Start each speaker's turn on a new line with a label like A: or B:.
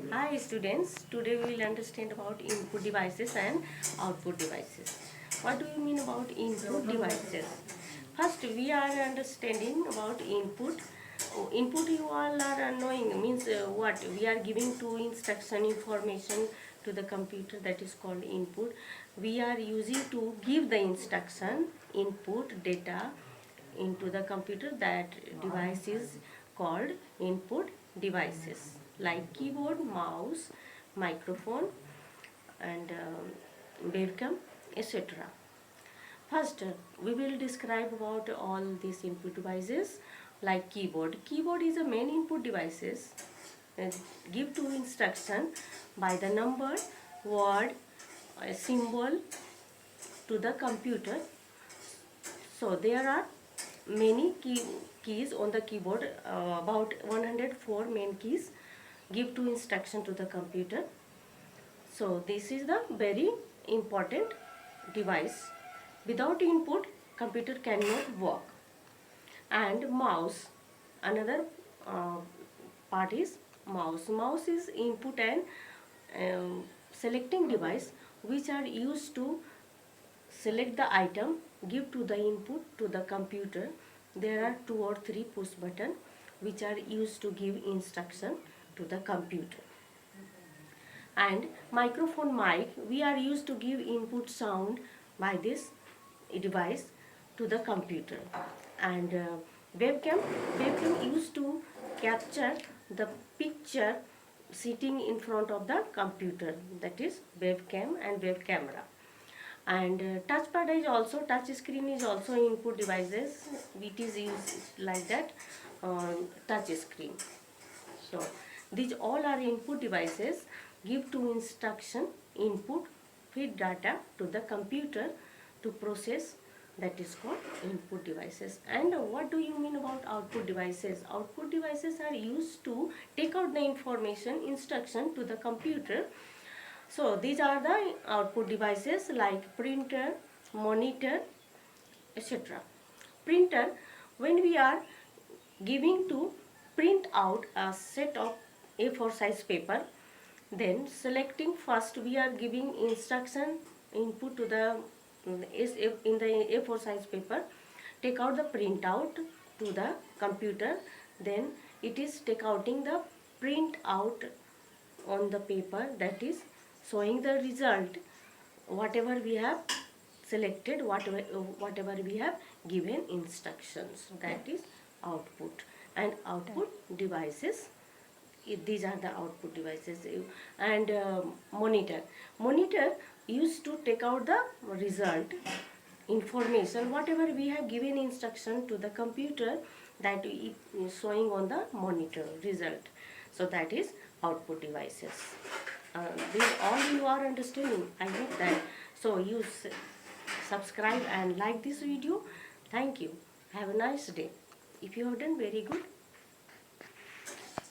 A: Hi students, today we will understand about input devices and output devices. What do you mean about input devices? First we are understanding about input. Input you all are knowing means what? We are giving two instruction information to the computer, that is called input. We are using to give the instruction input data into the computer. That device is called input devices like keyboard, mouse, microphone and webcam, etc. First we will describe about all these input devices. Like keyboard. Keyboard is a main input devices. Give two instruction by the number, word, a symbol to the computer. So there are many keys on the keyboard, about 104 main keys give two instruction to the computer. So this is the very important device. Without input, computer cannot work. And mouse, another part is mouse. Mouse is input and selecting device which are used to select the item, give to the input to the computer. There are 2 or 3 push button which are used to give instruction to the computer. And microphone, mic, we are used to give input sound by this device to the computer. And webcam used to capture the picture sitting in front of the computer, that is webcam and web camera. And touchpad is also, touch screen is also input devices. It is used like that, touch screen. So these all are input devices. Give to instruction input, feed data to the computer to process, that is called input devices. And what do you mean about output devices? Output devices are used to take out the information instruction to the computer. So these are the output devices like printer, monitor, etc. Printer, when we are giving to print out a set of A4 size paper, then selecting first we are giving instruction input to the in the A4 size paper, take out the printout to the computer, then it is take outing the print out on the paper, that is showing the result whatever we have selected, whatever we have given instructions, that is output. And output devices, these are the output devices. And monitor used to take out the result information whatever we have given instruction to the computer, that is showing on the monitor result. So that is output devices. This all you are understanding, I hope that. So you subscribe and like this video. Thank you. Have a nice day. If you have done very good,